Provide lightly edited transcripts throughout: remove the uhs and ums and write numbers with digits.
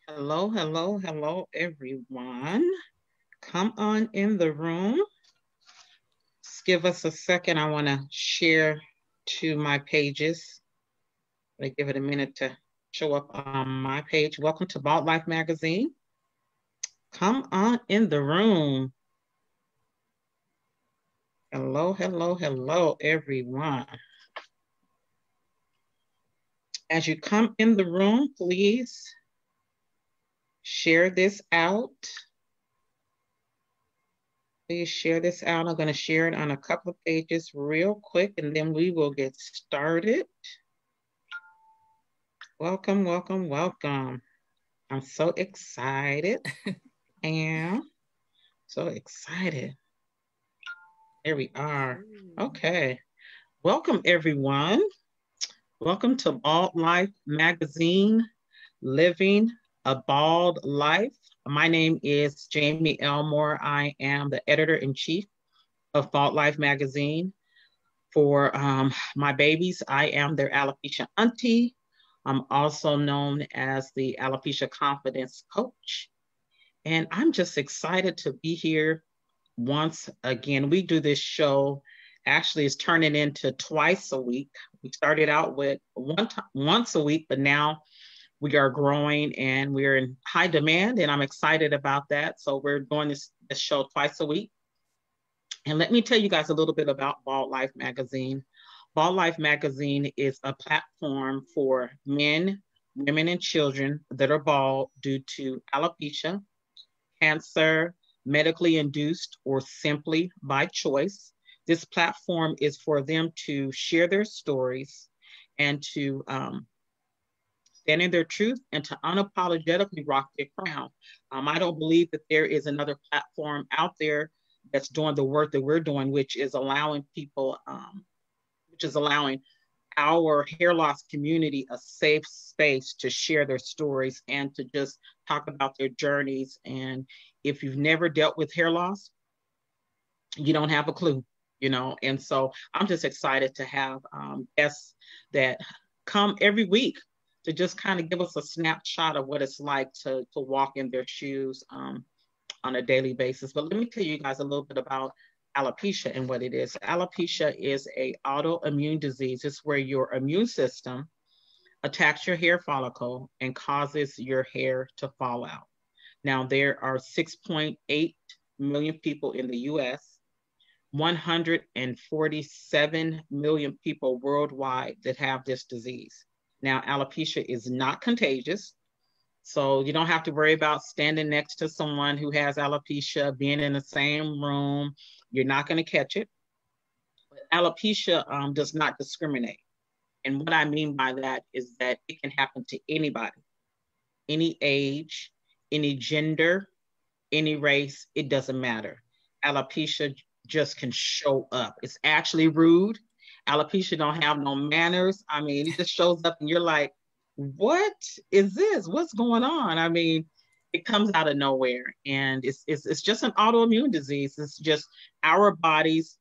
Hello, hello, hello, everyone. Come on in the room. Just give us a second. I want to share to my pages. Let me give it a minute to show up on my page. Welcome to Bald Life Magazine. Come on in the room. Hello, hello, hello, everyone. As you come in the room, please share this out. Please share this out. I'm going to share it on a couple of pages real quick, and then we will get started. Welcome, welcome, welcome. I'm so excited. And so excited. Here we are. Okay. Welcome, everyone. Welcome to Bald Life Magazine, Living a Bald Life. My name is Jamie Elmore. I am the editor-in-chief of Bald Life Magazine. For my babies, I am their alopecia auntie. I'm also known as the Alopecia Confidence Coach. And I'm just excited to be here once again. We do this show, actually, it's turning into twice a week. We started out with once a week, but now we are growing and we're in high demand, and I'm excited about that. So we're doing this show twice a week. And let me tell you guys a little bit about Bald Life Magazine. Bald Life Magazine is a platform for men, women, and children that are bald due to alopecia, cancer, medically induced, or simply by choice. This platform is for them to share their stories and to stand in their truth and to unapologetically rock their crown. I don't believe that there is another platform out there that's doing the work that we're doing, which is allowing people, which is allowing our hair loss community a safe space to share their stories and to just talk about their journeys. And if you've never dealt with hair loss, you don't have a clue, you know. And so I'm just excited to have guests that come every week to just kind of give us a snapshot of what it's like to walk in their shoes on a daily basis. But let me tell you guys a little bit about alopecia and what it is. Alopecia is a autoimmune disease. It's where your immune system attacks your hair follicle and causes your hair to fall out. Now, there are 6.8 million people in the US, 147 million people worldwide that have this disease. Now, alopecia is not contagious. So you don't have to worry about standing next to someone who has alopecia, being in the same room. You're not going to catch it. But alopecia does not discriminate. And what I mean by that is that it can happen to anybody, any age, any gender, any race, it doesn't matter. Alopecia just can show up. It's actually rude. Alopecia don't have no manners. I mean, it just shows up and you're like, what is this? What's going on? I mean, it comes out of nowhere, and it's just an autoimmune disease. It's just our bodies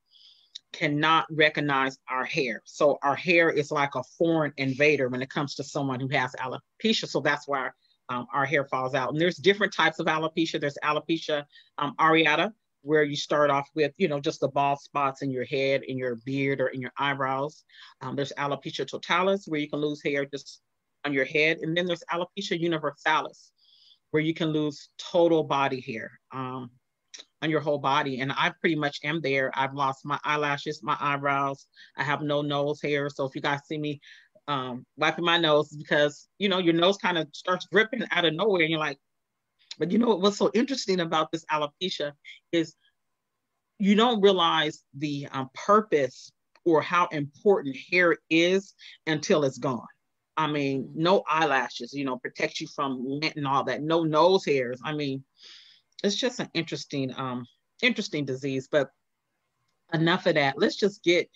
cannot recognize our hair. So our hair is like a foreign invader when it comes to someone who has alopecia. So that's why our hair falls out. And there's different types of alopecia. There's alopecia areata, where you start off with, you know, just the bald spots in your head, in your beard, or in your eyebrows. There's alopecia totalis, where you can lose hair just on your head. And then there's alopecia universalis, where you can lose total body hair on your whole body. And I pretty much am there. I've lost my eyelashes, my eyebrows. I have no nose hair. So if you guys see me wiping my nose, because, you know, your nose kind of starts dripping out of nowhere. And you're like, but you know what's so interesting about this alopecia is you don't realize the purpose or how important hair is until it's gone. I mean, no eyelashes, you know, protect you from lint and all that. No nose hairs. I mean, it's just an interesting disease. But enough of that. Let's just get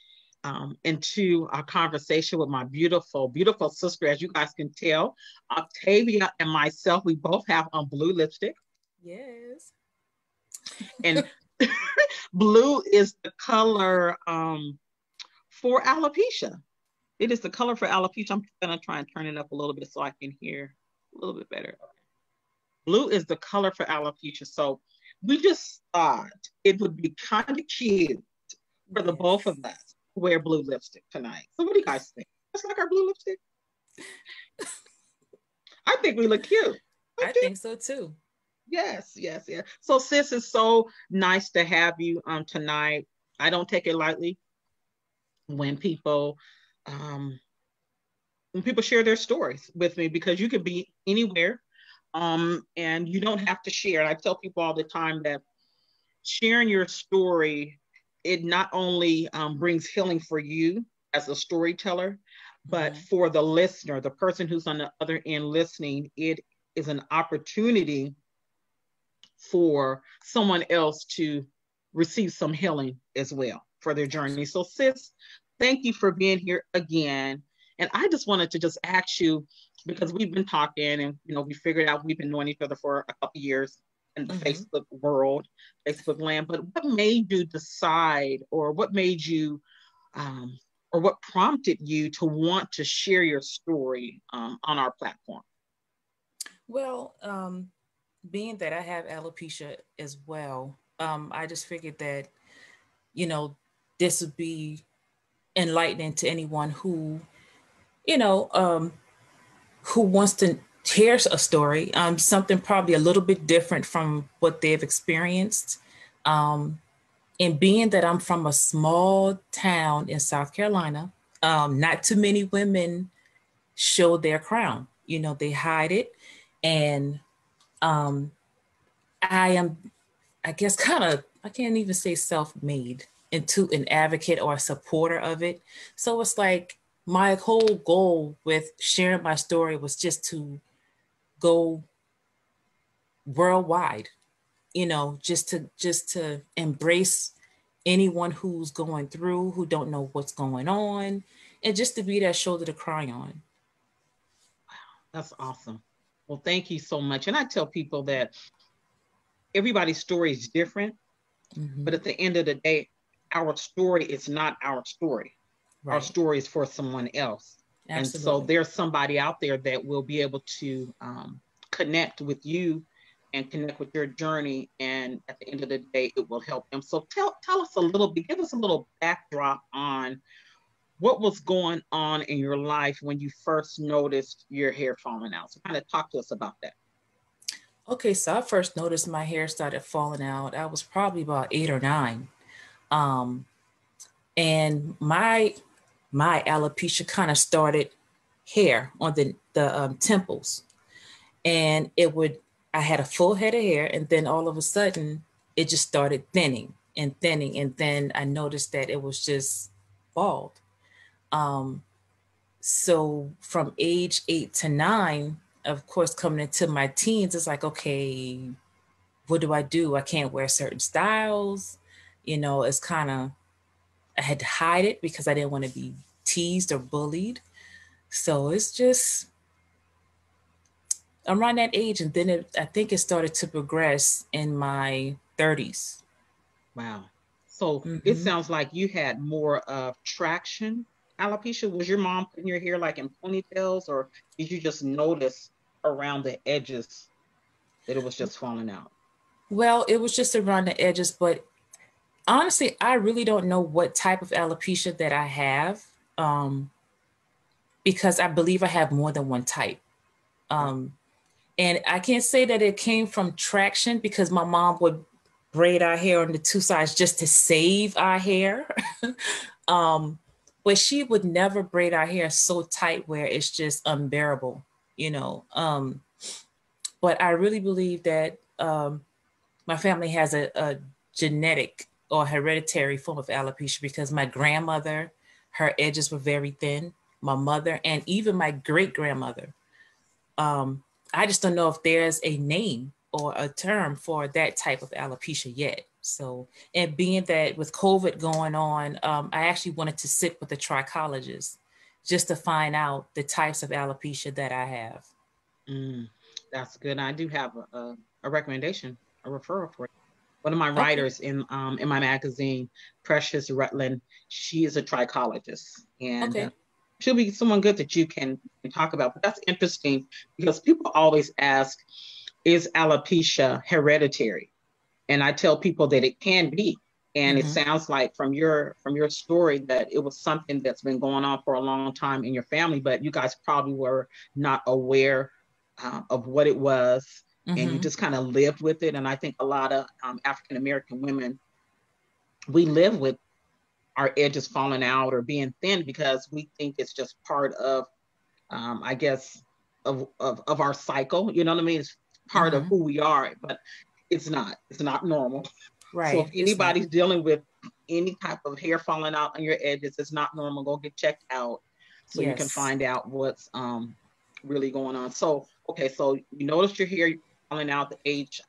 into our conversation with my beautiful, beautiful sister. As you guys can tell, Octavia and myself, we both have on blue lipstick. Yes. And blue is the color for alopecia. It is the color for alopecia. I'm going to try and turn it up a little bit so I can hear a little bit better. Blue is the color for alopecia. So we just thought it would be kind of cute for the both of Yes. us to wear blue lipstick tonight. So what do you guys think? Just like our blue lipstick? I think we look cute. I Don't you? think so too. Yes, yes, yes. So sis, it's so nice to have you tonight. I don't take it lightly when um people share their stories with me because you could be anywhere and you don't have to share. And I tell people all the time that sharing your story, it not only brings healing for you as a storyteller, but Hmm. for the listener, the person who's on the other end listening, it is an opportunity for someone else to receive some healing as well for their journey. So, Absolutely. sis, thank you for being here again. And I just wanted to just ask you because we've been talking and we figured out we've been knowing each other for a couple of years in the Hmm. Facebook world, Facebook land. But what made you decide, or what made you, um, or what prompted you to want to share your story on our platform? Well, being that I have alopecia as well, I just figured that, you know, this would be enlightening to anyone you know, um, who wants to hear a story, something probably a little bit different from what they've experienced. Um, and being that I'm from a small town in South Carolina, not too many women show their crown. They hide it. And um, I am, I guess, kind of, I can't even say self made into an advocate or a supporter of it. So it's like my whole goal with sharing my story was just to go worldwide, just to embrace anyone who's going through, who don't know what's going on, and just to be that shoulder to cry on. That's awesome. Well, thank you so much. And I tell people that everybody's story is different, Hmm. but at the end of the day, our story is not our story. Our Right. story is for someone else. And so Absolutely. there's somebody out there that will be able to connect with you and connect with your journey. And at the end of the day, it will help them. So tell us a little bit, give us a little backdrop on what was going on in your life when you first noticed your hair falling out. So kind of talk to us about that. Okay, so I first noticed my hair started falling out. I was probably about 8 or 9. Um, and my alopecia kind of started hair on the temples, and it would I had a full head of hair, and then all of a sudden it just started thinning and thinning, and then I noticed that it was just bald. Um, so from age 8 to 9, of course, coming into my teens, it's like, okay, what do I do? I can't wear certain styles. It's kind of, I had to hide it because I didn't want to be teased or bullied. So it's just around that age, and then I think it started to progress in my 30s. Wow. So it Hmm. sounds like you had more of traction alopecia. Was your mom putting your hair like in ponytails, or did you just notice around the edges that it was just falling out? Well, it was just around the edges, but honestly, I really don't know what type of alopecia that I have, um, because I believe I have more than one type. Wow. Um, and I can't say that it came from traction because my mom would braid our hair on the two sides just to save our hair. um, but she would never braid our hair so tight where it's just unbearable, you know. But I really believe that my family has a genetic or hereditary form of alopecia because my grandmother, her edges were very thin, my mother, and even my great grandmother. Um, I just don't know if there's a name or a term for that type of alopecia yet. So, and being that with COVID going on, I actually wanted to sit with a trichologist just to find out the types of alopecia that I have. Mm, that's good. I do have a recommendation, a referral for you. One of my Okay. writers in my magazine, Precious Rutland, she is a trichologist, and Okay. she'll be someone good that you can talk about. But that's interesting because people always ask, is alopecia hereditary? And I tell people that it can be. And it Mm-hmm. sounds like from your story that it was something that's been going on for a long time in your family, but you guys probably were not aware of what it was, and you Mm-hmm. just kind of lived with it. And I think a lot of African American women, we live with our edges falling out or being thin because we think it's just part of, I guess, of our cycle. You know what I mean? It's part of Mm-hmm. who we are, but it's not. It's not normal. So if Right. It's not. anybody's dealing with any type of hair falling out on your edges, it's not normal. Go get checked out so you can Yes. find out what's really going on. So okay, so you noticed your hair falling out at the age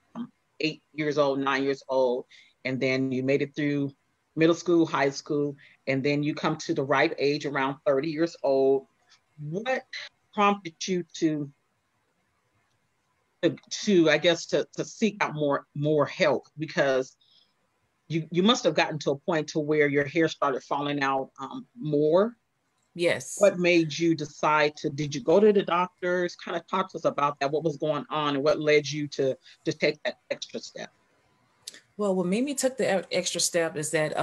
8 years old, 9 years old, and then you made it through middle school, high school, and then you come to the ripe age around 30 years old. What prompted you to I guess to seek out more help? Because you must have gotten to a point to where your hair started falling out more. Yes. What made you decide to? Did you go to the doctors? Kind of talk to us about that. What was going on, and what led you to take that extra step? Well, what made me took the extra step is that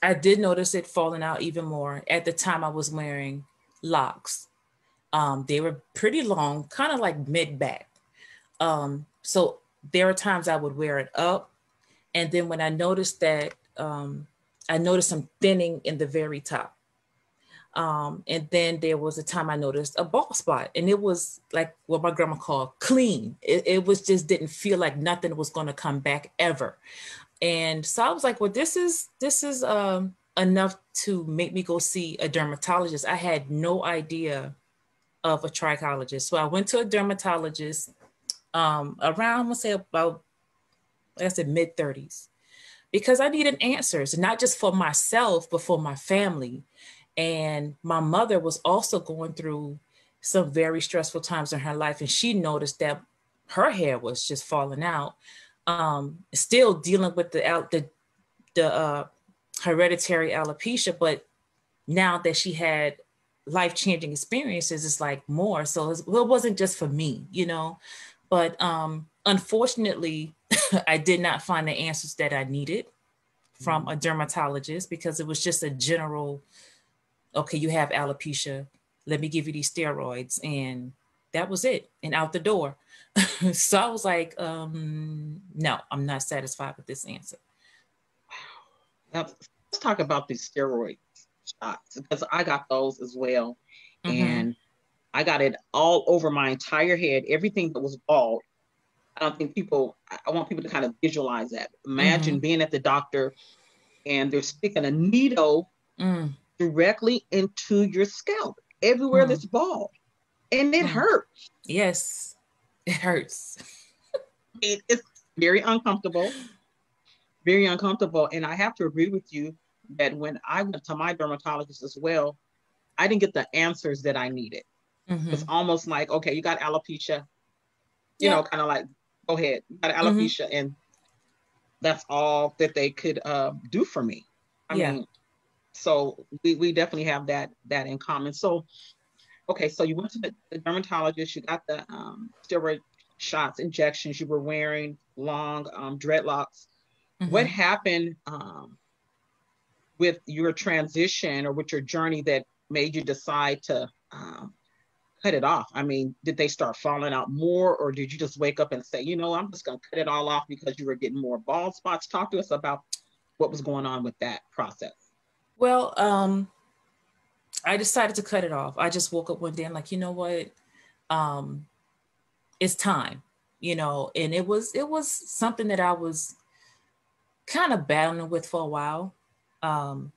I did notice it falling out even more. At the time, I was wearing locks. They were pretty long, kind of like mid back. So there are times I would wear it up, and then when I noticed that, I noticed some thinning in the very top. And then there was a time I noticed a bald spot, and it was like what my grandma called clean. It was just didn't feel like nothing was going to come back ever. And so I was like, well, this is enough to make me go see a dermatologist. I had no idea of a trichologist. So I went to a dermatologist around, I'm gonna say about, like I said, mid 30s, because I needed answers, not just for myself, but for my family. And my mother was also going through some very stressful times in her life, and she noticed that her hair was just falling out. Still dealing with the hereditary alopecia, but now that she had life changing experiences, it's like more. So it wasn't just for me, you know. But unfortunately, I did not find the answers that I needed from a dermatologist, because it was just a general, okay, you have alopecia. Let me give you these steroids. And that was it. And out the door. So I was like, no, I'm not satisfied with this answer. Now, let's talk about these steroid shots because I got those as well, Mm-hmm. and I got it all over my entire head. Everything that was bald. I don't think people. I want people to kind of visualize that. Mm-hmm. Imagine being at the doctor and they're sticking a needle Mm, directly into your scalp, everywhere mm, that's bald, and it mm. hurts. Yes, it hurts. It's very uncomfortable, very uncomfortable. And I have to agree with you that when I went to my dermatologist as well, I didn't get the answers that I needed. It's Mm-hmm. almost like, okay, you got alopecia, Yeah. kind of like, go ahead, you got Mm-hmm. alopecia, and that's all that they could do for me. I Yeah. mean, so we definitely have that in common. So okay, so you went to the dermatologist, you got the steroid shots, injections, you were wearing long dreadlocks. What Mm-hmm. happened with your transition or with your journey that made you decide to cut it off? I mean, did they start falling out more, or did you just wake up and say, I'm just going to cut it all off because you were getting more bald spots? Talk to us about what was going on with that process. Well, I decided to cut it off. I just woke up one day and like, you know what? Um, it's time, and it was something that I was kind of battling with for a while. Um,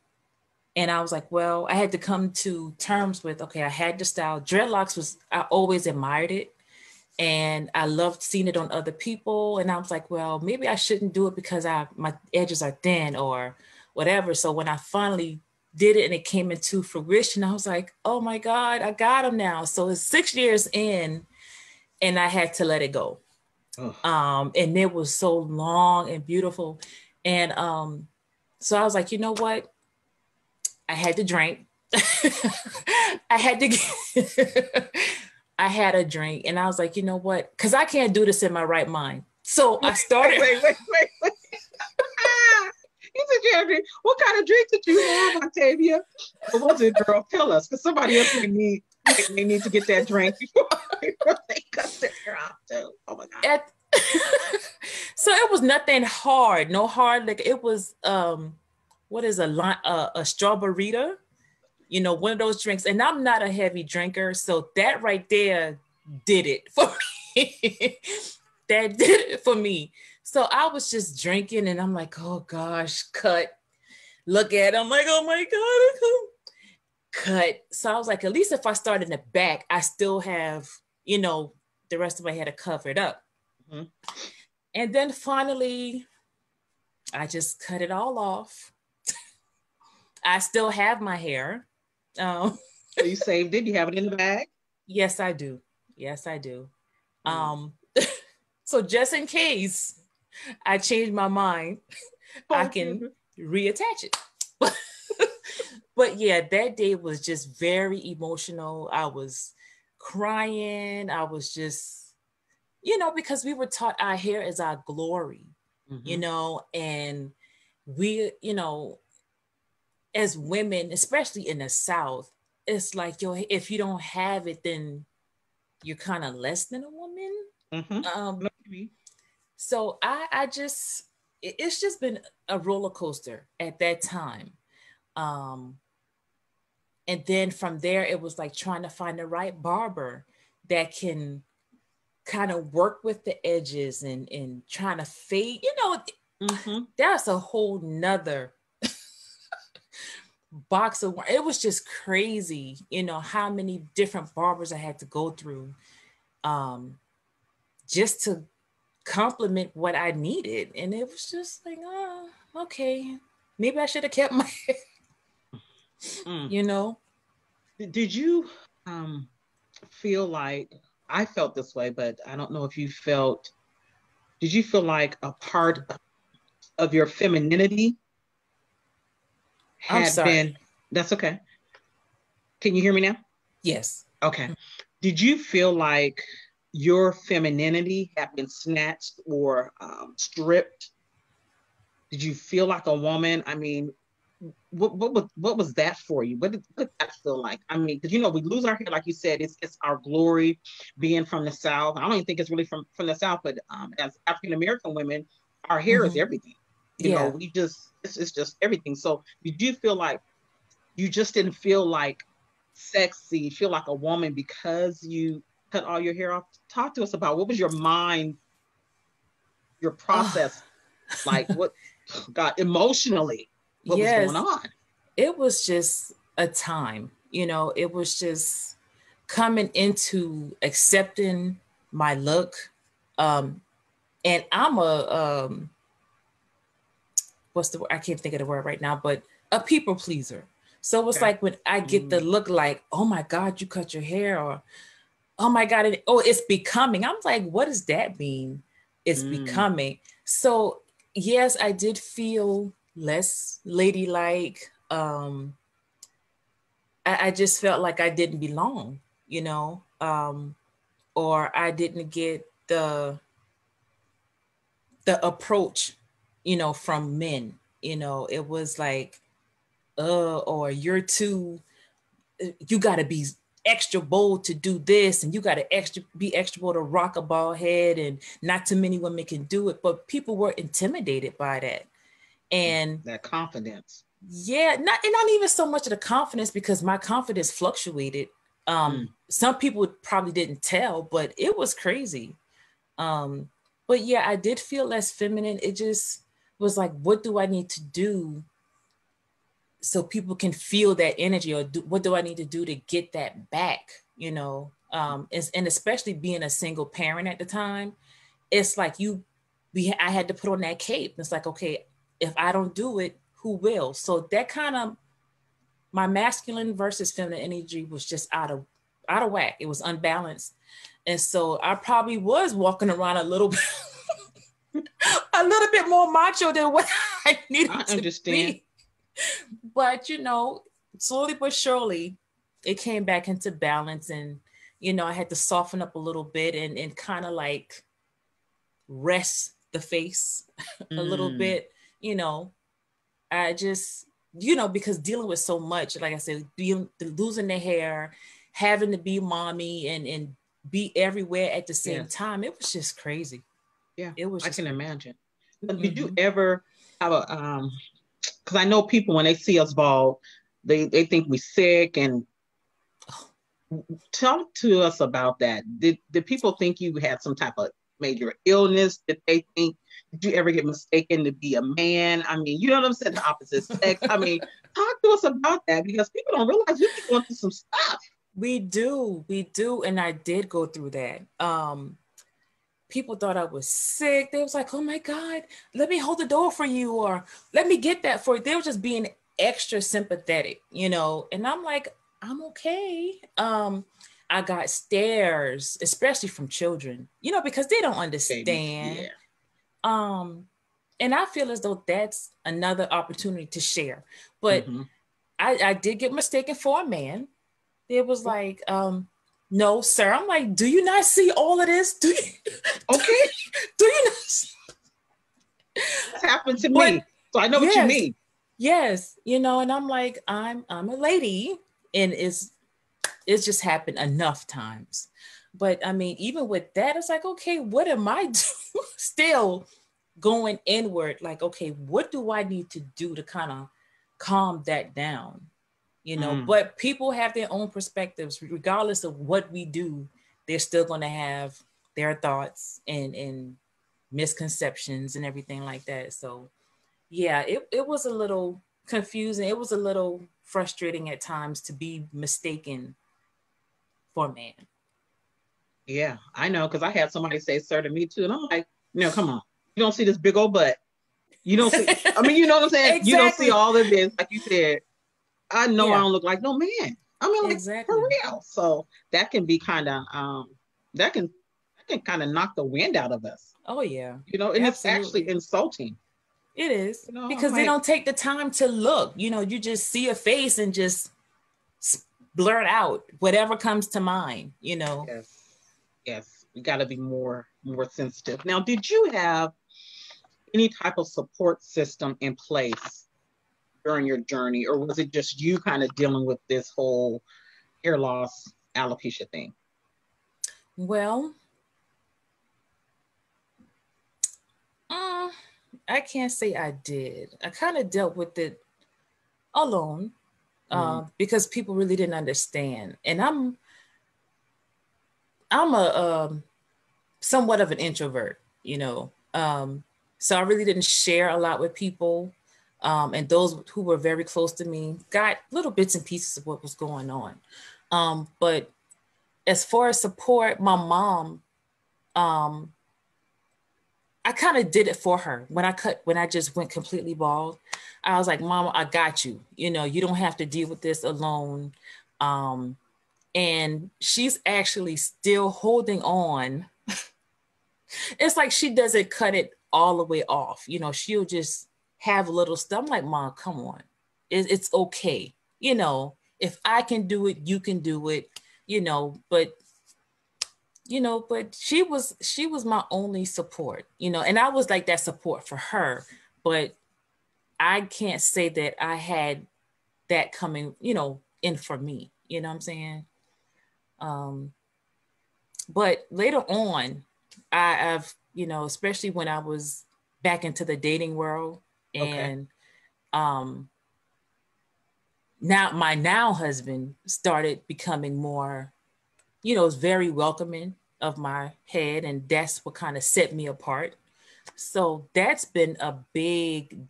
and I was like, well, I had to come to terms with, okay, I had the style. Dreadlocks I always admired it, and I loved seeing it on other people. And I was like, well, maybe I shouldn't do it because my edges are thin or whatever. So when I finally did it and it came into fruition, I was like, oh my God, I got them now. So it's 6 years in, and I had to let it go. Oh, And it was so long and beautiful. And so I was like, you know what? I had to drink. I had to I had a drink and I was like, you know what? Because I can't do this in my right mind. So I Wait, started. wait. Ah, you said you had a drink. What kind of drink did you have, Octavia? What was it, girl? Tell us, because somebody else may need to get that drink before they cut their hair off too. Oh my God. At, so it was nothing hard, no hard. Like it was, what is a strawberry? One of those drinks. And I'm not a heavy drinker, so that right there did it for me. That did it for me. So I was just drinking, and I'm like, oh gosh, cut. Look at it. I'm like, oh my God, cut. So I was like, at least if I start in the back, I still have, the rest of my head covered up. Mm-hmm. And then finally, I just cut it all off. I still have my hair. So you saved it? You have it in the bag? Yes, I do. So just in case I change my mind, I can reattach it. But yeah, that day was just very emotional. I was crying. I was just, because we were taught our hair is our glory, and we, as women, especially in the South, it's like, if you don't have it, then you're kind of less than a woman. Mm-hmm. So I just, it's just been a roller coaster at that time. And then from there, it was like trying to find the right barber that can kind of work with the edges and trying to fade, that's a whole nother box of, it was just crazy, how many different barbers I had to go through just to compliment what I needed. And it was just like, oh, okay, maybe I should have kept my Did you feel like, I felt this way, but I don't know if you did you feel like a part of your femininity I'm sorry. been, that's okay. Can you hear me now? Yes. Okay. Did you feel like your femininity had been snatched or stripped? Did you feel like a woman? I mean, what was that for you? What did that feel like? I mean, because we lose our hair, like you said, it's our glory being from the South. I don't even think it's really from the South, but as African American women, our hair is everything. We just it's just everything. So did you feel like you just didn't feel like sexy, feel like a woman because you cut all your hair off? Talk to us about what was your mind, your process, like what, God, emotionally, what was going on? It was just a time, it was just coming into accepting my look. And I'm what's the word? I can't think of the word right now, but a people pleaser. So it's like when I get the look like, oh my God, you cut your hair, or oh my God, it's becoming. I'm like, what does that mean? It's becoming. So yes, I did feel less ladylike. I just felt like I didn't belong, or I didn't get the approach, from men. It was like, or you're too, you got to be extra bold to do this, and you got to be extra bold to rock a bald head, and not too many women can do it. But people were intimidated by that, and that confidence. Yeah, not even so much of the confidence, because my confidence fluctuated. Some people probably didn't tell, but it was crazy. But yeah, I did feel less feminine. It just was like, what do I need to do so people can feel that energy, or what do I need to do to get that back? And especially being a single parent at the time, it's like I had to put on that cape. It's like, okay, if I don't do it, who will? So that kind of, my masculine versus feminine energy was just out of whack. It was unbalanced. And so I probably was walking around a little bit more macho than what I needed to be. But slowly but surely it came back into balance. And I had to soften up a little bit and kind of like rest the face a little Mm, bit. you know, I just, because dealing with so much, like I said, losing the hair, having to be mommy and be everywhere at the same yes. time, it was just crazy. Yeah, It was I just can crazy. imagine. Now, did you Hmm. ever have a because I know people when they see us bald, they think we sick and talk to us about that. Did people think you had some type of major illness? Did they think did you ever get mistaken to be a man? I mean, you know what I'm saying? The opposite sex. I mean, talk to us about that because people don't realize we be going through some stuff. We do, and I did go through that. People thought I was sick. They was like, "Oh my God, let me hold the door for you," or "Let me get that for you." They were just being extra sympathetic. And I'm like, "I'm okay." I got stares, especially from children, because they don't Babies, understand. yeah. Um, and I feel as though that's another opportunity to share. But Mm-hmm. I did get mistaken for a man. It was like, no, sir. I'm like, do you not see all of this? Do you, do Okay, you, do you not? that's happened to But me. So I know what you yes, mean. yes, and I'm like, I'm a lady, and it's just happened enough times. But I mean, even with that, it's like, okay, what am I doing? Still going inward, like, okay, what do I need to do to kind of calm that down? Mm, But people have their own perspectives, regardless of what we do. They're still going to have their thoughts and misconceptions and everything like that. So yeah, it was a little confusing. It was a little frustrating at times to be mistaken for a man. yeah, I know because I had somebody say sir to me too, and I'm like, no, come on, you don't see this big old butt. You don't see. I mean, you know what I'm saying. You don't see Exactly. all of this, like you said. I know I Yeah, don't look like no man. I mean, like for exactly. real. So that can be kind of that can kind of knock the wind out of us, Oh yeah, and it's actually absolutely. insulting. It is I'm because they like, don't take the time to look. You just see a face and just blurt out whatever comes to mind. yes, yes, we got to be more sensitive. Now, did you have any type of support system in place during your journey, or was it just you kind of dealing with this whole hair loss alopecia thing? Well, uh, I can't say I did. I kind of dealt with it alone Mm, because people really didn't understand, and I'm a somewhat of an introvert. So I really didn't share a lot with people. And those who were very close to me got little bits and pieces of what was going on. But as far as support, my mom, um, I kind of did it for her when I just went completely bald. I was like, Mama, I got you. You don't have to deal with this alone. Um, and she's actually still holding on. It's like she doesn't cut it all the way off. She'll just have little stuff. I'm like, Mom, come on. It's okay. If I can do it, you can do it. But she was my only support. And I was like that support for her. But I can't say that I had that coming in for me. You know what I'm saying? Um, but later on, especially when I was back into the dating world, okay. and um, now my now husband started becoming more, was very welcoming of my head, and that's what kind of set me apart. So that's been a big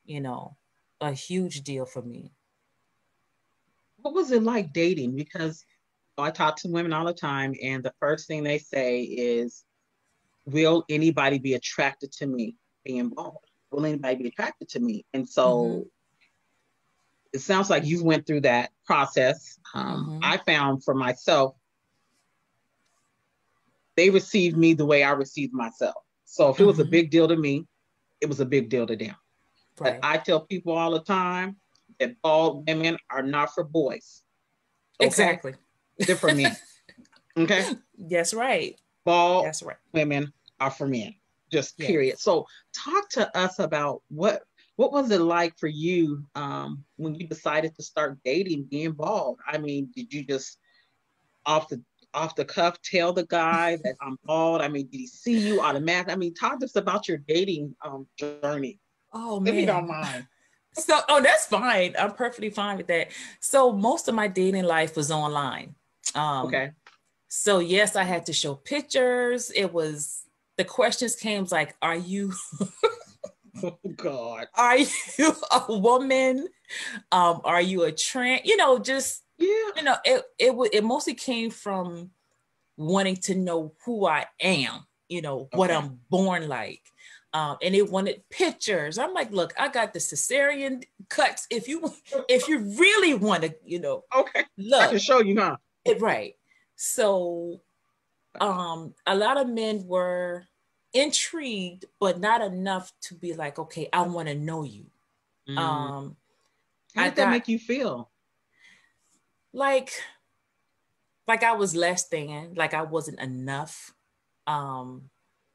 you know, a huge deal for me. What was it like dating? Because I talk to women all the time, and the first thing they say is, will anybody be attracted to me being bald? Will anybody be attracted to me? And Mm-hmm. so it sounds like you went through that process. Mm-hmm. I found for myself, they received me the way I received myself. So if it was a Mm-hmm. big deal to me, it was a big deal to them. But Right. I tell people all the time that bald women are not for boys. Okay? Exactly. They're for men. Okay. That's right. Bald That's right. women are for men, just period. Yes. So talk to us about what was it like for you when you decided to start dating being bald? I mean, did you just off the off the cuff tell the guy that I'm bald? I mean, did he see you automatically? I mean, talk to us about your dating journey, Oh if you don't man. mind. So, oh, that's fine. I'm perfectly fine with that. So most of my dating life was online. Um, Okay. so yes, I had to show pictures. It was the questions came like, Oh God. are you a woman? Are you a trans? Just Yeah. it mostly came from wanting to know who I am, what Okay. I'm born like. And it wanted pictures. I'm like, look, I got the cesarean cuts. If you really want to, Okay. I can look, show you, huh? right. So a lot of men were intrigued, but not enough to be like, okay, I want to know you. Mm. Um, How I did that got make you feel? like I was less than, like I wasn't enough. Um,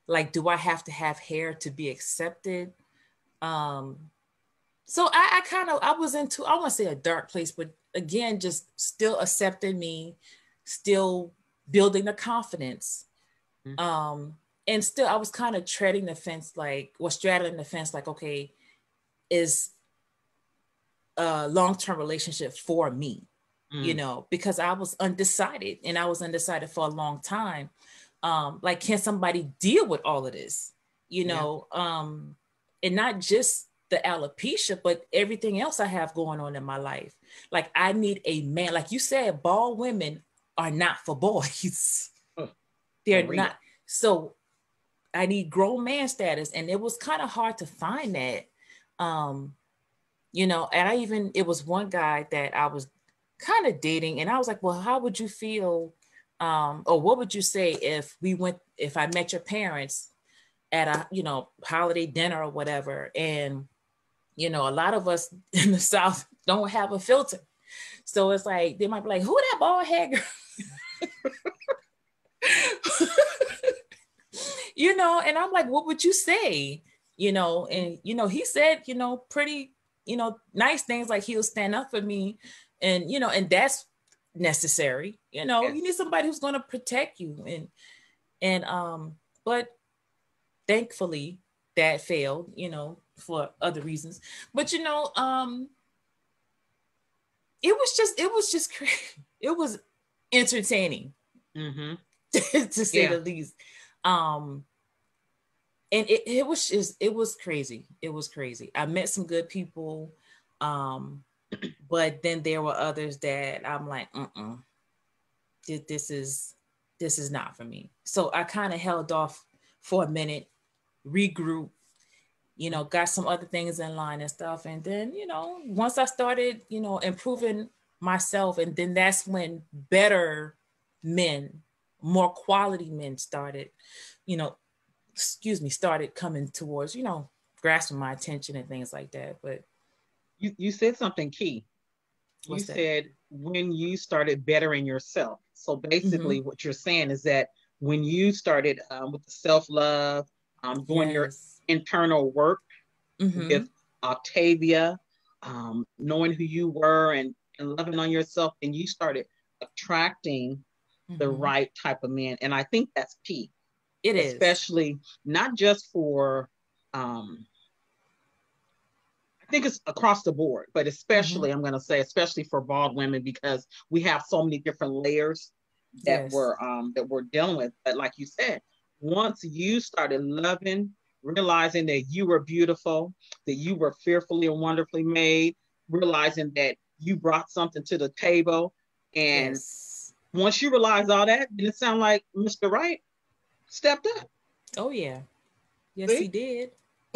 like, do I have to have hair to be accepted? Um, so I kind of I was into, I want to say a dark place, but again, just still accepting me, still building the confidence. Mm. Um, and still I was kind of treading the fence, like, or straddling the fence, like, okay, is a long-term relationship for me? Mm. Because I was undecided, and I was undecided for a long time. Like, can somebody deal with all of this? Yeah. And not just the alopecia, but everything else I have going on in my life. Like, I need a man. Like you said, bald women are not for boys. Oh, for They're not. real. So I need grown man status. And it was kind of hard to find that. Um, and it was one guy that I was kind of dating, and I was like, well, how would you feel? Or what would you say if I met your parents at a, holiday dinner or whatever? And, a lot of us in the South don't have a filter. So it's like, they might be like, who that bald head girl? And I'm like, what would you say? And, he said, pretty, nice things, like he'll stand up for me. And that's necessary. You need Yes. somebody who's going to protect you. But thankfully that failed, for other reasons. But, it was just crazy. It was entertaining Mm-hmm. to say Yeah. the least. Um, and it was crazy. It was crazy. I met some good people, um but then there were others that I'm like, this is not for me. So I kind of held off for a minute, regroup, got some other things in line and stuff. And then, once I started, improving myself, and then that's when better men, more quality men started, you know started coming towards, grasping my attention and things like that. But You said something key. You what's that? said when you started bettering yourself. So Mm-hmm. basically, what you're saying is that when you started with the self love, doing your Yes. internal work Mm-hmm. with Octavia, knowing who you were and loving on yourself, and you started attracting the Mm-hmm. right type of men. And I think that's key, It is. especially not just for I think it's across the board, but Mm-hmm. especially I'm going to say, especially for bald women, because we have so many different layers Yes. that we're dealing with. But like you said, once you started loving, realizing that you were beautiful, that you were fearfully and wonderfully made, realizing that you brought something to the table, and Yes. once you realize all that, then it sounds like Mr. Wright stepped up. Oh yeah. Yes, he See, did.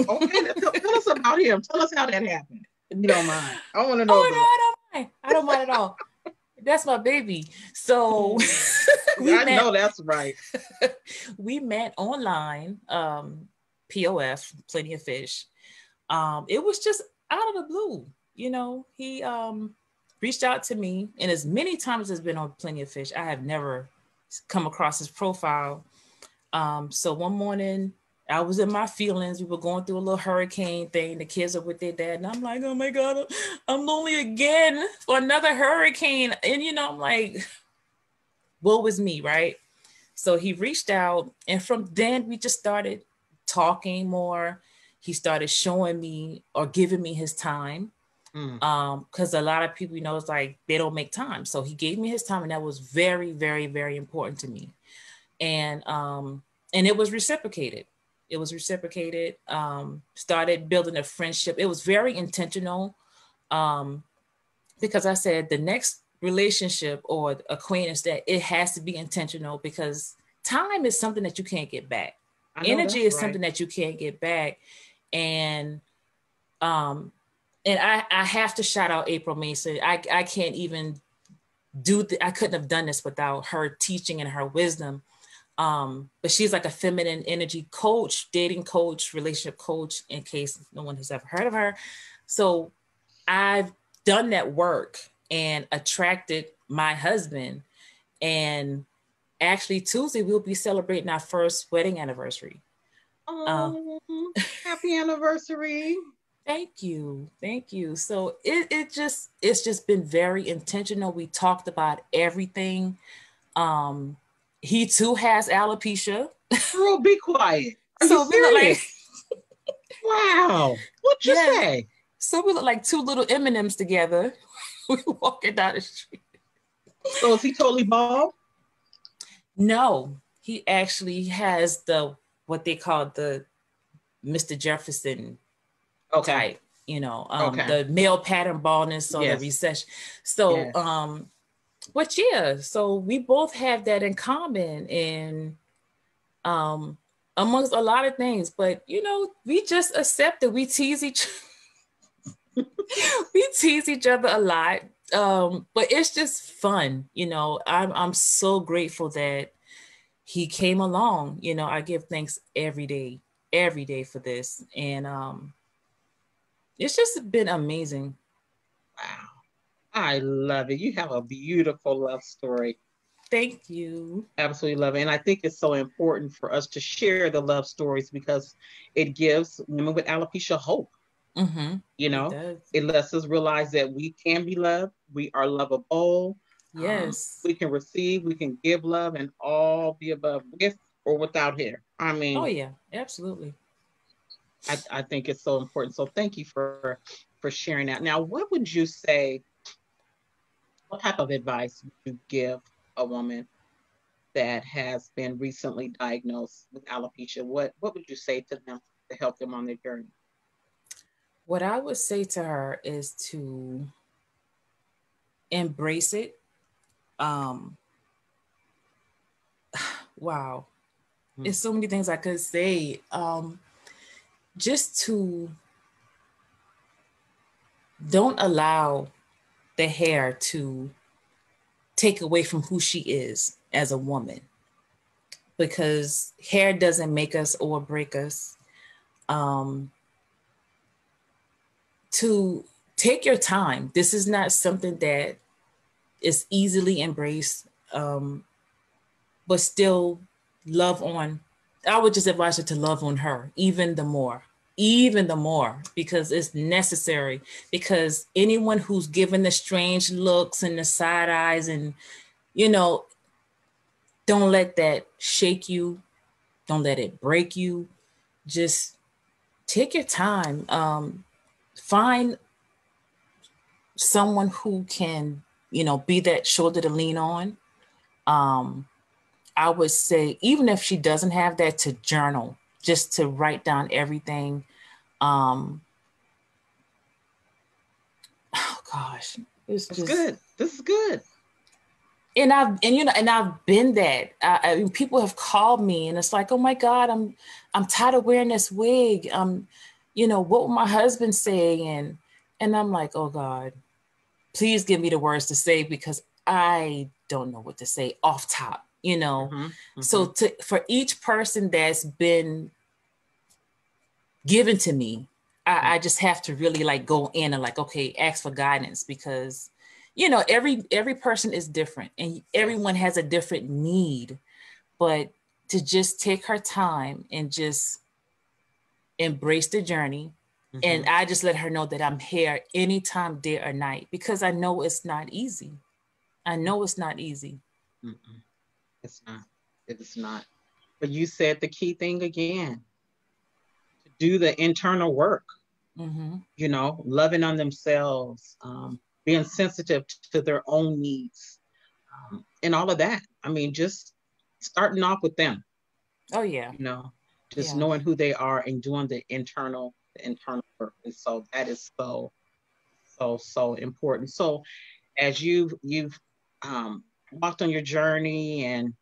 okay, tell us about him. Tell us how that happened, if you don't mind. I want to know Oh no, the I don't mind. I don't mind at all. That's my baby. So we I met know that's right. we met online, POF, Plenty of Fish. It was just out of the blue. He reached out to me, and as many times as been on Plenty of Fish, I have never come across his profile. So one morning I was in my feelings. We were going through a little hurricane thing. The kids are with their dad, and I'm like, oh my God, I'm lonely again for another hurricane. And I'm like, woe was me, right? So he reached out, and from then we just started talking more. He started showing me or giving me his time. Because a lot of people, it's like they don't make time. So he gave me his time, and that was very, very, very important to me. And it was reciprocated. It was reciprocated. Started building a friendship. It was very intentional, because I said the next relationship or acquaintance, that it has to be intentional, because time is something that you can't get back. Energy is something that you can't get back. And I have to shout out April Mason. I can't even I couldn't have done this without her teaching and her wisdom. But she's like a feminine energy coach, dating coach, relationship coach, in case no one has ever heard of her. So I've done that work and attracted my husband. And actually Tuesday, we'll be celebrating our first wedding anniversary. Oh, happy anniversary. Thank you. Thank you. So it's just been very intentional. We talked about everything. He too has alopecia. Girl, be quiet. Are So you we look like serious? Wow. What you say? So we look like two little M&Ms together. We walking down the street. So is he totally bald? No, he actually has what they call the Mr. Jefferson type, the male pattern baldness or the recession. So, but yeah, so we both have that in common, and amongst a lot of things. But we just accept that we tease each other a lot. But it's just fun, I'm so grateful that he came along. I give thanks every day for this. And it's just been amazing. Wow. I love it. You have a beautiful love story. Thank you. Absolutely love it. And I think it's so important for us to share the love stories, because it gives women with alopecia hope. Mm-hmm. It lets us realize that we can be loved. We are lovable. Yes. We can receive, we can give love, and all the above, with or without hair. I mean, oh yeah, absolutely. I think it's so important. So thank you for sharing that. Now, what would you say? What type of advice would you give a woman that has been recently diagnosed with alopecia? What would you say to them to help them on their journey? What I would say to her is to embrace it. Wow. There's so many things I could say. Just to don't allow the hair to take away from who she is as a woman, because hair doesn't make us or break us. To take your time. This is not something that is easily embraced, but still love on. I would just advise her to love on her even the more, because it's necessary. Because anyone who's given the strange looks and the side eyes, and don't let that shake you. Don't let it break you. Just take your time. Find someone who can, be that shoulder to lean on. I would say, even if she doesn't have that, to journal, just to write down everything. Oh gosh, it's good. This is good. And I've been that. I mean, people have called me, and it's like, oh my God, I'm tired of wearing this wig. What will my husband say? And I'm like, oh God, please give me the words to say, because I don't know what to say off top. So for each person that's been given to me, I just have to really like go in and like, okay, ask for guidance, because you know, every person is different and everyone has a different need, but to just take her time and just embrace the journey. And Mm-hmm. I just let her know that I'm here anytime, day or night, because I know it's not easy. I know it's not easy. Mm-mm. It's not. It is not. But you said the key thing again, to do the internal work, Mm-hmm. loving on themselves, being sensitive to their own needs, and all of that. I mean, just starting off with them, Oh yeah, you know, just yeah. knowing who they are and doing the internal work. And so that is so, so, so important. So as you've walked on your journey and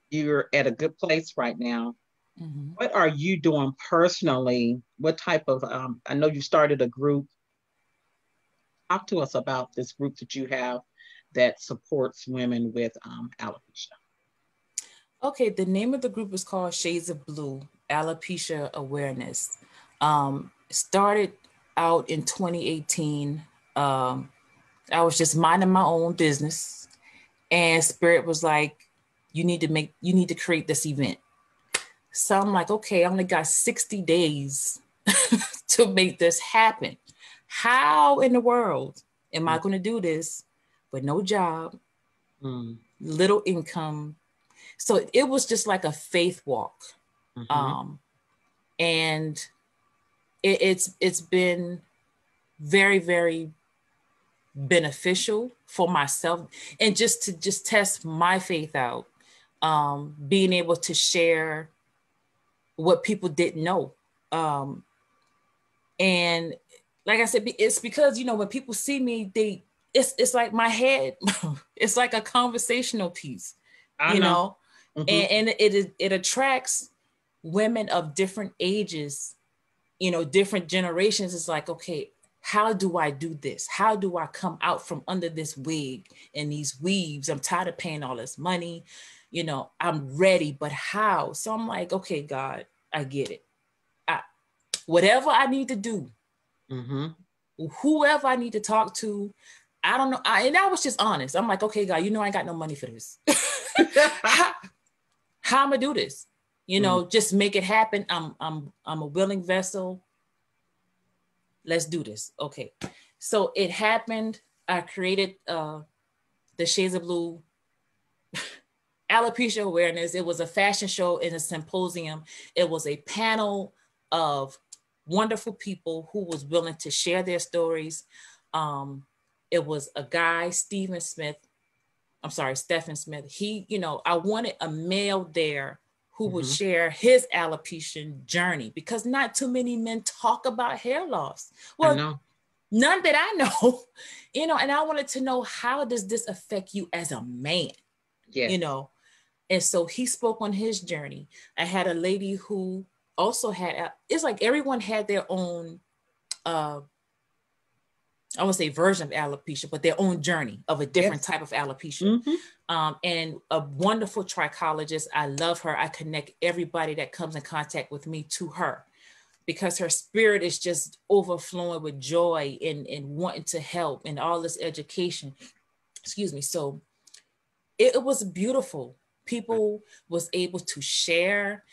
you're at a good place right now, Mm-hmm. what are you doing personally? What type of, I know you started a group. Talk to us about this group that you have that supports women with alopecia. Okay, the name of the group is called Shades of Blue, Alopecia Awareness. Started out in 2018. Um, I was just minding my own business, and Spirit was like, you need to create this event. So I'm like, okay, I only got 60 days to make this happen. How in the world am I going to do this with no job, Mm-hmm. little income? So it was just like a faith walk. Mm-hmm. Um, and it's been very, very beneficial for myself and just to just test my faith out, being able to share what people didn't know. Um, and like I said, it's because, you know, when people see me, it's like my head, it's like a conversational piece, I you know. know, Mm-hmm. and it attracts women of different ages, you know, different generations. It's like, okay, how do I do this? How do I come out from under this wig and these weaves? I'm tired of paying all this money. You know, I'm ready, but how? So I'm like, okay, God, I get it. I, whatever I need to do, Mm-hmm. whoever I need to talk to, I don't know. And I was just honest. I'm like, okay, God, you know, I ain't got no money for this. how, how am I do this? You Mm. know, just make it happen. I'm a willing vessel. Let's do this. Okay. So it happened. I created the Shades of Blue Alopecia Awareness. It was a fashion show and a symposium. It was a panel of wonderful people who was willing to share their stories. Um, it was a guy, Stephen Smith. He, you know, I wanted a male there who would Mm-hmm. share his alopecia journey because not too many men talk about hair loss. I Well, know. none that I know, you know, and I wanted to know, how does this affect you as a man, you Yes. know? And so he spoke on his journey. I had a lady who also had, it's like everyone had their own, uh, I won't say version of alopecia, but their own journey of a different Yes. type of alopecia. Mm-hmm. And a wonderful trichologist. I love her. I connect everybody that comes in contact with me to her because her spirit is just overflowing with joy and wanting to help and all this education. Excuse me. So it was beautiful. People was able to share.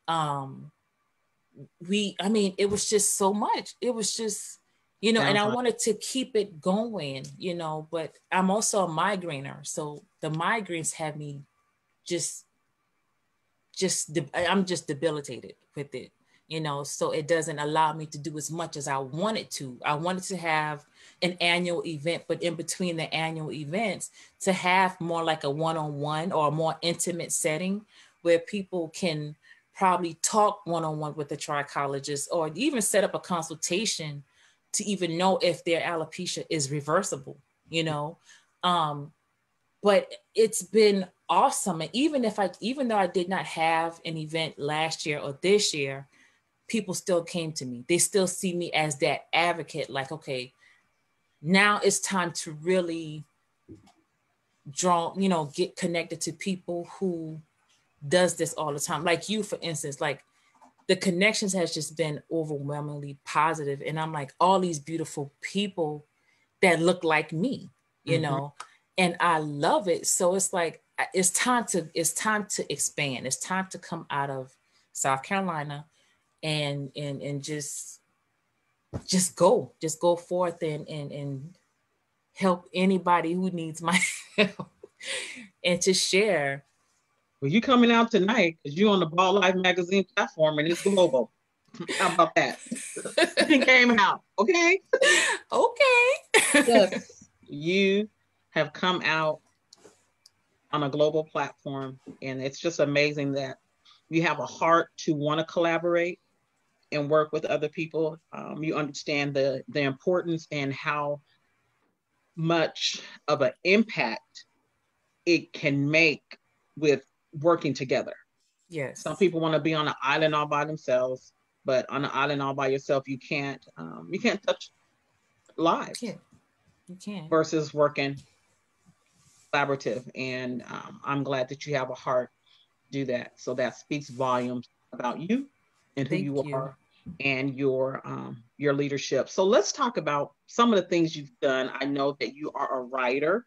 Um, I mean, it was just so much. It was just, you know, and Sounds I like. wanted to keep it going, you know, but I'm also a migrainer. So the migraines have me just I'm just debilitated with it, you know, so it doesn't allow me to do as much as I wanted to. I wanted to have an annual event, but in between the annual events, to have more like a one-on-one or a more intimate setting where people can probably talk one-on-one with the trichologist or even set up a consultation to even know if their alopecia is reversible, you know. um, but it's been awesome. And even though I did not have an event last year or this year, people still came to me. They still see me as that advocate, like, okay, now it's time to really get connected to people who does this all the time. Like you, for instance, like the connections has just been overwhelmingly positive. And I'm like, all these beautiful people that look like me, you know, and I love it. So it's like it's time to expand. It's time to come out of South Carolina and just go forth and help anybody who needs my help and to share. Well, you coming out tonight because you on the Ball Life magazine platform and it's global. How about that? You came out, okay? Okay. Yes, you have come out on a global platform, and it's just amazing that you have a heart to want to collaborate and work with other people. You understand the importance and how much of an impact it can make with working together. Some Yes. people want to be on an island all by themselves, but on an island all by yourself, you can't touch Yeah, lives you can. versus working collaborative. And I'm glad that you have a heart to do that. So that speaks volumes about you and who Thank you you. are and your leadership. So let's talk about some of the things you've done. I know that you are a writer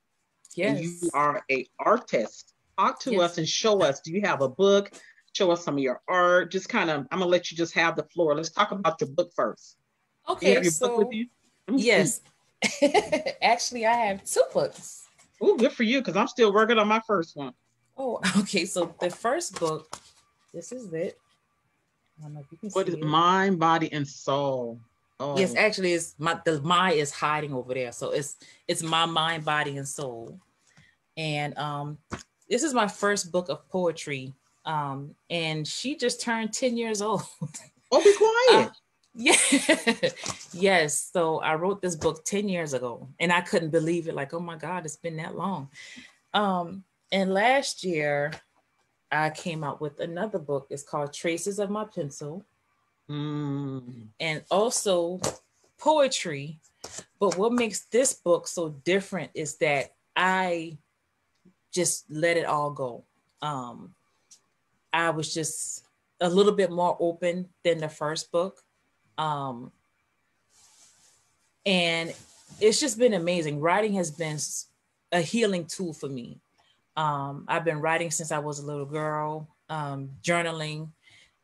and you Yes. are a artist. Talk to us Yes. and show us. Do you have a book? Show us some of your art. Just kind of, I'm gonna let you just have the floor. Let's talk about your book first. Do you Okay, have your book with so you? Let me see. yes. Actually, I have two books. Oh, good for you, because I'm still working on my first one. Oh, okay. So the first book, this is it. I don't know if you can What is see it. mind, body, and soul? Yes, Oh, actually, it's my the my is hiding over there. So it's my mind, body, and soul. And this is my first book of poetry. And she just turned 10 years old. oh, be uh, quiet. yeah, yes. So I wrote this book 10 years ago, and I couldn't believe it. Like, oh my God, it's been that long. Um, and last year I came out with another book. It's called Traces of My Pencil, Mm. and also poetry. But what makes this book so different is that I just let it all go. Um, I was just a little bit more open than the first book. Um, and it's just been amazing. Writing has been a healing tool for me. I've been writing since I was a little girl, journaling.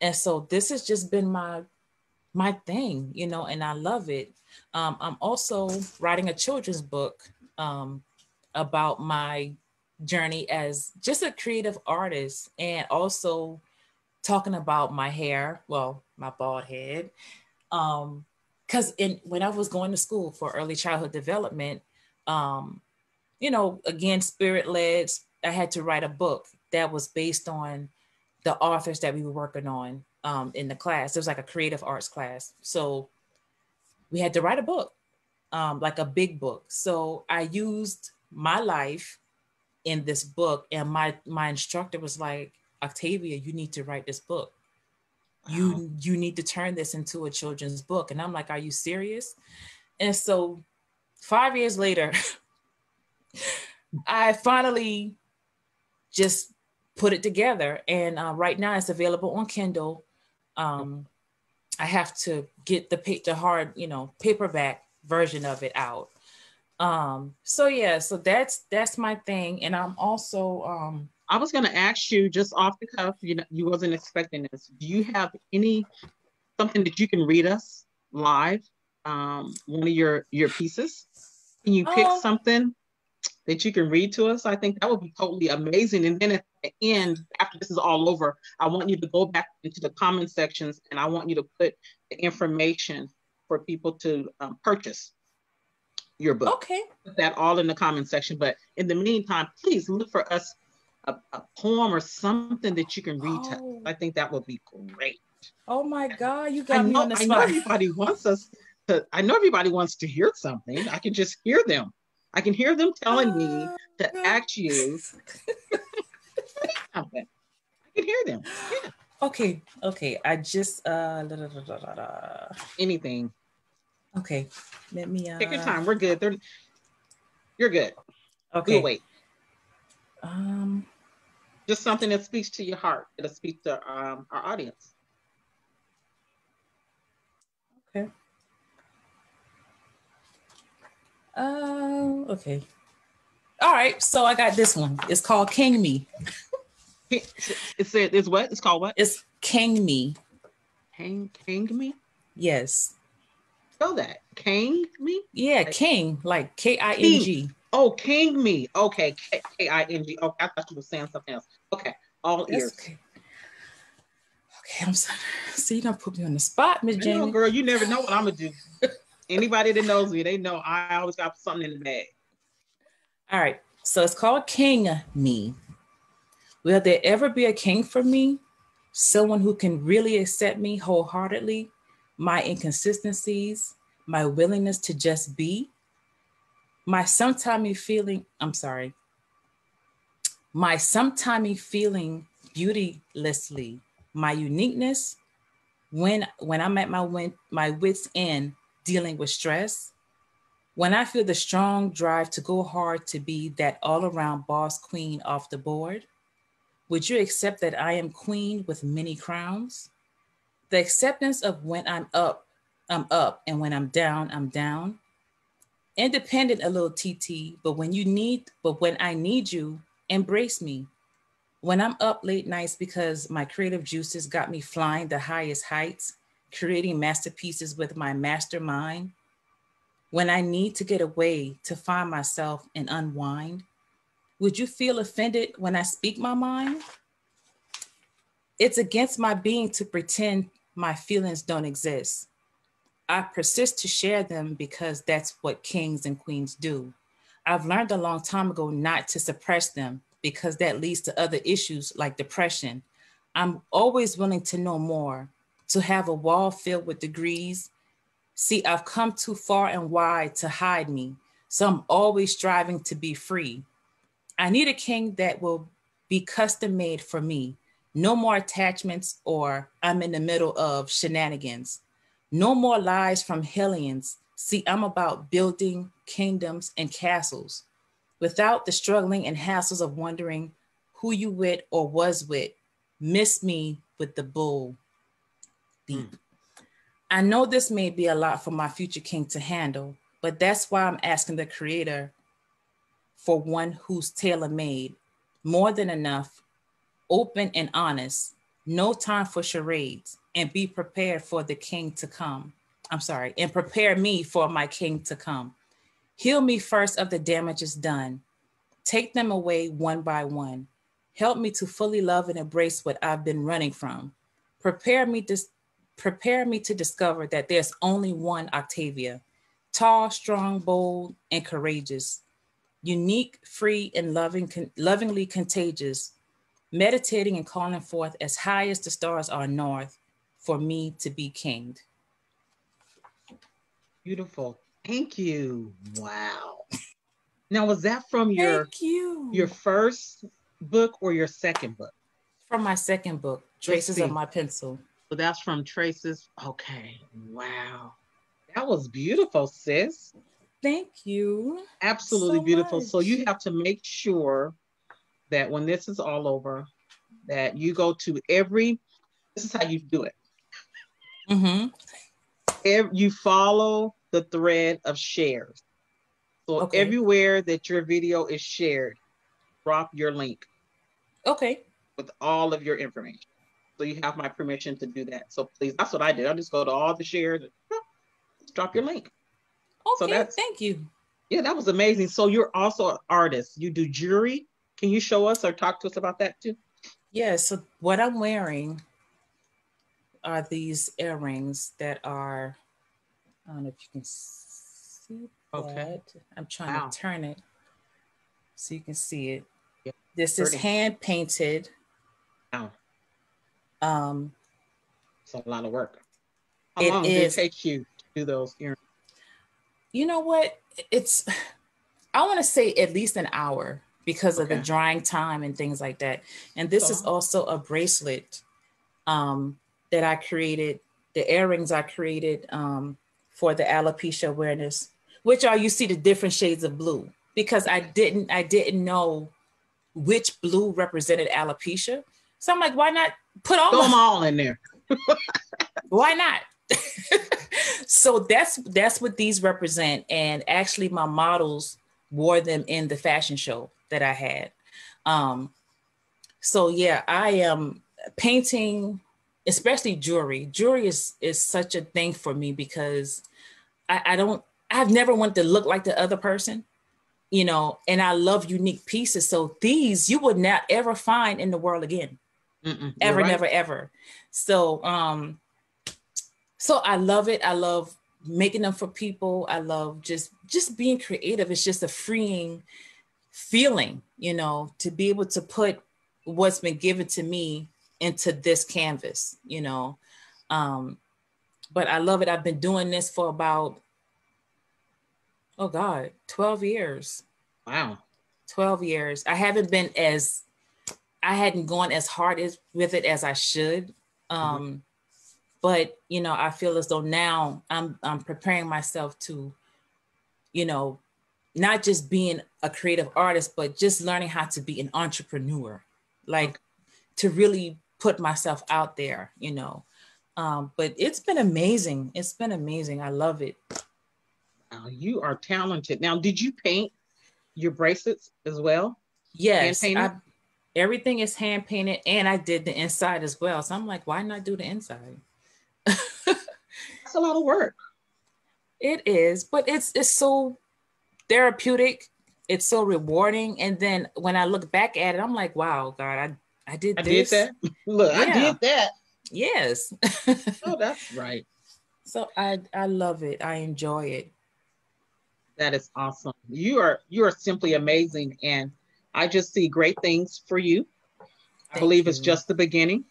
And so this has just been my thing, you know, and I love it. I'm also writing a children's book um, about my journey as just a creative artist and also talking about my hair, well, my bald head. Because in when I was going to school for early childhood development, um, you know, again, spirit led, I had to write a book that was based on the authors that we were working on in the class. It was like a creative arts class. So we had to write a book, like a big book. So I used my life in this book, and my instructor was like, Octavia, you need to write this book. Wow. You need to turn this into a children's book. And I'm like, are you serious? And so 5 years later, I finally just put it together. And right now it's available on Kindle. Um, I have to get the hard, you know, paperback version of it out. So yeah, so that's my thing. And I'm also I was going to ask you just off the cuff. You know, you wasn't expecting this. Do you have any something that you can read us live? One of your pieces. Can you pick um something that you can read to us? I think that would be totally amazing. And then at the end, after this is all over, I want you to go back into the comment sections and I want you to put the information for people to purchase your book. okay. Put that all in the comment section. But in the meantime, please look for us a poem or something that you can read to us. Oh, I think that would be great. oh my God, you I got me on know, the I know spot. everybody wants us to, I know everybody wants to hear something. I can just hear them. I can hear them telling me Uh, to ask you something. I can hear them. Yeah, okay, okay. I just da, da, da, da, da, da. anything. Okay, let me Take your time. We're good. You're good. We'll okay. wait. Um Just something that speaks to your heart. That'll speak to our audience. okay. Okay. All right, so I got this one. It's called King Me. It's what? It's called what? It's King Me. King me? Yes. Spell that. King me? Yeah, Like King, like king. King. Oh, king me. Okay. King. Okay, I thought you were saying something else. Okay. All That's ears. okay. Okay, I'm sorry. So you don't put me on the spot, Miss I know, Jamie. girl, you never know what I'm gonna do. Anybody that knows me, they know I always got something in the bag. All right. So it's called King Me. Will there ever be a king for me? Someone who can really accept me wholeheartedly, my inconsistencies, my willingness to just be, my sometimey feeling, I'm sorry, my sometimey feeling beautylessly, my uniqueness when I'm at my wits end dealing with stress, when I feel the strong drive to go hard to be that all around boss queen off the board. Would you accept that I am queen with many crowns? The acceptance of when I'm up, and when I'm down, I'm down. Independent a little TT, but when I need you, embrace me. When I'm up late nights because my creative juices got me flying the highest heights, creating masterpieces with my mastermind. When I need to get away to find myself and unwind, would you feel offended when I speak my mind? It's against my being to pretend my feelings don't exist. I persist to share them because that's what kings and queens do. I've learned a long time ago not to suppress them because that leads to other issues like depression. I'm always willing to know more, to have a wall filled with degrees. See, I've come too far and wide to hide me, so I'm always striving to be free. I need a king that will be custom made for me. No more attachments or I'm in the middle of shenanigans. No more lies from hellions. See, I'm about building kingdoms and castles without the struggling and hassles of wondering who you with or was with. Miss me with the bull Mm. deep. I know this may be a lot for my future king to handle, but that's why I'm asking the creator for one who's tailor made, more than enough, open and honest, no time for charades, and be prepared for the king to come. I'm sorry, and prepare me for my king to come. Heal me first of the damages done. Take them away one by one. Help me to fully love and embrace what I've been running from. Prepare me to prepare me to discover that there's only one Octavia, tall, strong, bold, and courageous, unique, free, and lovingly contagious, meditating and calling forth as high as the stars are north for me to be kinged. Beautiful. Thank you. Wow. Now, was that from Thank your you. first book or your second book? From my second book, Let's Traces of see. My Pencil. So that's from Traces. Okay. Wow. That was beautiful, sis. Thank you Absolutely so beautiful. So much. you have to make sure that when this is all over, that you go to this is how you do it. Mm-hmm. You follow the thread of shares. So Okay. everywhere that your video is shared, drop your link Okay. with all of your information. So you have my permission to do that. So please, that's what I did. I just go to all the shares, just drop your link. So Okay. Thank you. yeah, that was amazing. So you're also an artist. You do jewelry. Can you show us or talk to us about that too? Yeah. So what I'm wearing are these earrings that are, I don't know if you can see Okay. that. I'm trying to Wow. turn it so you can see it. Yeah. This is Pretty. hand painted. Wow. Um, It's a lot of work. How it long did it is, take you to do those earrings? you know what? It's, I want to say at least an hour because of the Okay. drying time and things like that. And this is So also a bracelet um, that I created, the earrings I created for the alopecia awareness, which are you see the different shades of blue because I didn't know which blue represented alopecia. So I'm like, why not put all throw them of all in there. why not? So that's what these represent. And actually my models wore them in the fashion show that I had. Um, so yeah, I am painting, especially jewelry. Jewelry is such a thing for me because I don't, I've never wanted to look like the other person, you know, and I love unique pieces. So these you would not ever find in the world again. You're Ever, right. never, ever. So so I love it. I love making them for people. I love just being creative. It's just a freeing feeling, you know, to be able to put what's been given to me into this canvas, you know. Um, but I love it. I've been doing this for about, oh God, 12 years. Wow. 12 years. I hadn't gone as hard as with it as I should. Mhm. Um, but you know, I feel as though now I'm preparing myself to, you know, not just being a creative artist, but just learning how to be an entrepreneur, like Okay. to really put myself out there, you know. But it's been amazing. It's been amazing. I love it. Wow, you are talented. Now, did you paint your bracelets as well? Hand Yes, painted? I everything is hand painted, and I did the inside as well. So I'm like, why not do the inside? That's a lot of work. It is, but it's so therapeutic. It's so rewarding. And then when I look back at it, I'm like, wow, God, I I did did this. that. Look, I Yeah. did that. Yes. Oh, that's right. So I love it. I enjoy it. That is awesome. You are simply amazing, and I just see great things for you. I Thank believe it's you. just the beginning.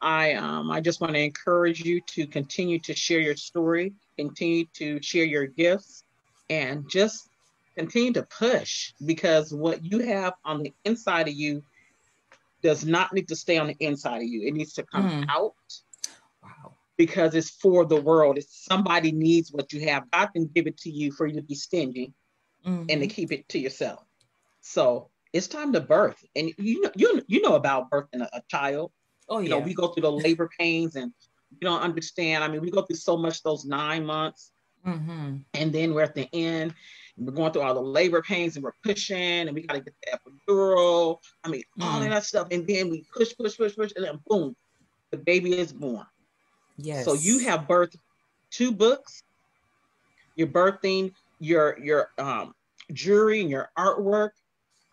I just want to encourage you to continue to share your story, continue to share your gifts, and just continue to push because what you have on the inside of you does not need to stay on the inside of you. It needs to come Mm, out wow. because it's for the world. It's somebody needs what you have. God can give it to you for you to be stingy and to Mm-hmm. keep it to yourself. So it's time to birth, and you know about birthing a child. Oh You know, yeah. we go through the labor pains, and you don't understand. I mean, we go through so much those 9 months, Mm-hmm. and then we're at the end. And we're going through all the labor pains, and we're pushing, and we got to get the epidural. I mean, all of Mm. that stuff, and then we push, push, push, push, and then boom, the baby is born. So you Yes. have birthed two books. You're birthing your jewelry and your artwork.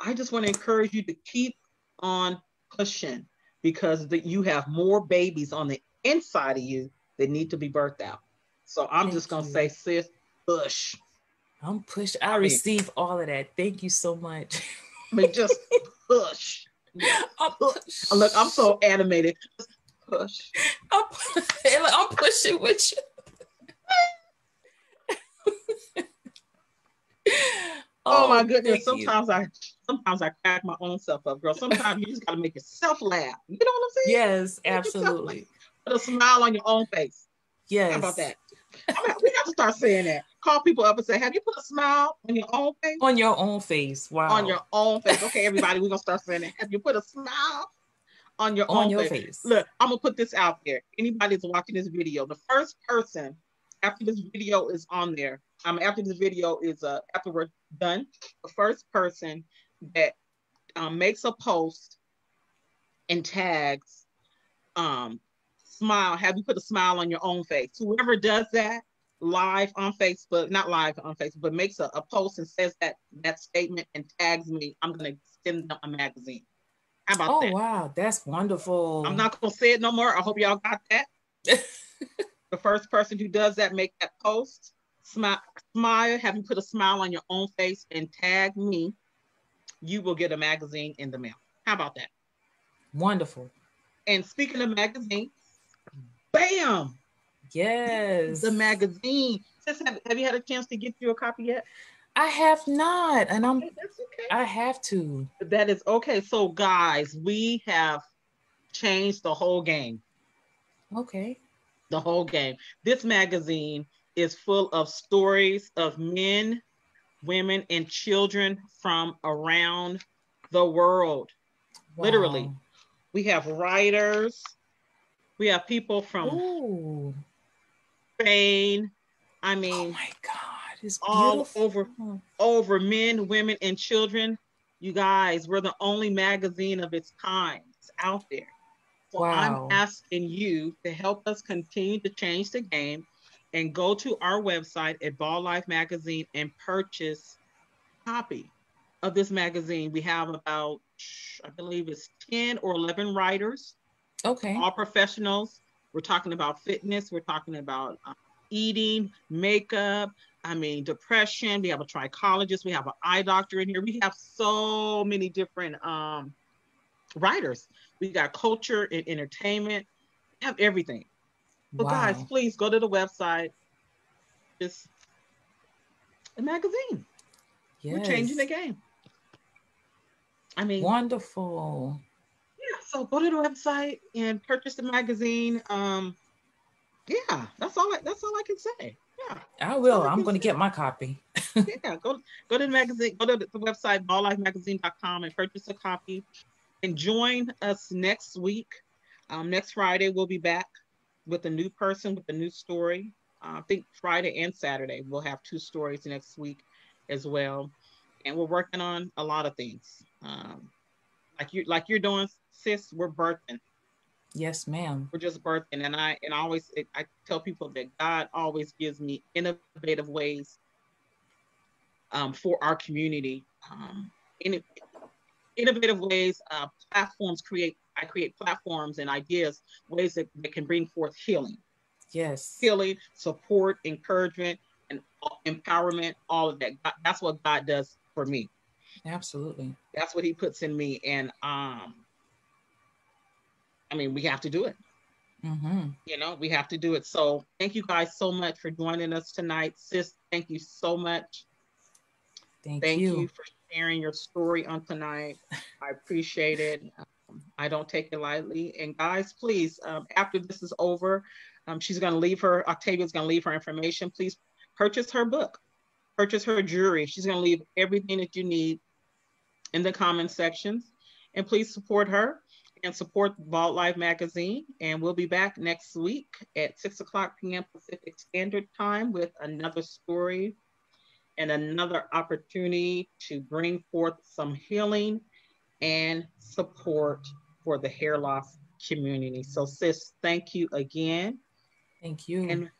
I just want to encourage you to keep on pushing because you have more babies on the inside of you that need to be birthed out. So I'm just Thank gonna you. say, sis, push. I'm pushed. I I mean, receive all of that. Thank you so much. just push. Yeah, I'm push. Look, I'm push. so animated. Push. I'm, I'm pushing with you. Oh my Oh, goodness. thank you. Sometimes I crack my own self up, girl. Sometimes you just gotta make yourself laugh. You know what I'm saying? Yes, Make yourself laugh. absolutely. Put a smile on your own face. How about Yes. that? We got to start saying that. Call people up and say, "Have you put a smile on your own face? On your own face. On Wow. your own face." Okay, everybody, we're gonna start saying that. Have you put a smile on your On own your face? face. Look, I'm gonna put this out there. Anybody that's watching this video, the first person after this video is on there, after this video is after we're done, the first person that makes a post and tags smile, have you put a smile on your own face? Whoever does that live on Facebook, not live on Facebook, but makes a post and says that statement and tags me, I'm gonna send them a magazine. How about Oh that? wow, that's I'm wonderful. not gonna say it no more. I hope y'all got that. The first person who does that, make that post, smile, smile, have you put a smile on your own face and tag me, you will get a magazine in the mail. How about that? Wonderful. And speaking of magazine, bam! The Yes. magazine. Sis, have you had a chance to get you a copy yet? I have not, and Okay, that's okay. I have to. That is okay. So, guys, we have changed the whole game. Okay. The whole game. This magazine is full of stories of men, women, and children from around the world. Wow. Literally, we have writers, we have people from Ooh. Spain. I Oh mean, my God. It's all beautiful. over men, women, and children. You guys, we're the only magazine of its kind out there. So I'm Wow. asking you to help us continue to change the game and go to our website at Ball Life Magazine and purchase a copy of this magazine. We have about, I believe it's 10 or 11 writers, Okay. all professionals. We're talking about fitness. We're talking about eating, makeup. I mean, depression. We have a trichologist. We have an eye doctor in here. We have so many different writers. We got culture and entertainment. We have everything. So, guys, Wow. please go to the website. It's a magazine. We're changing the Yes. game. I mean, Wonderful. yeah. So go to the website and purchase the magazine. Yeah, that's all I can say. Yeah, I that's all will. I I'm can going to get say. my copy. Yeah, go to the magazine, go to the website balllifemagazine.com and purchase a copy and join us next week. Next Friday we'll be back with a new person with a new story. I think Friday and Saturday we'll have two stories next week as well, and we're working on a lot of things. Like you're doing, sis. We're birthing. Yes, ma'am. We're just birthing, and I tell people that God always gives me innovative ways for our community. In, Innovative ways, platforms create. I create platforms and ideas, ways that can bring forth Yes. healing, support, encouragement, and empowerment. All of that. That's what God does for me. Absolutely. That's what He puts in me, and I mean, we have to do it. Mm-hmm. We have to do it. So thank you guys so much for joining us tonight. Sis, thank you so much. Thank Thank you. you for sharing your story on tonight. I appreciate it. I don't take it lightly. And guys, please, after this is over, she's going to leave her, Octavia's going to leave her information. Please purchase her book, purchase her jewelry. She's going to leave everything that you need in the comment sections. And please support her and support Bald Life Magazine. And we'll be back next week at 6 o'clock p.m. Pacific Standard Time with another story and another opportunity to bring forth some healing and support for the hair loss community. So, sis, thank you again. Thank you. And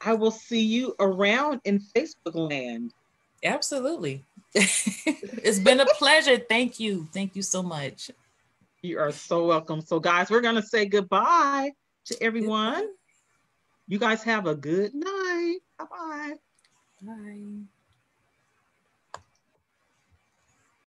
I will see you around in Facebook land. Absolutely. It's been a pleasure. Thank you. Thank you so much. You are so welcome. So, guys, we're going to say goodbye to everyone. Goodbye. You guys have a good night. Bye bye. Bye.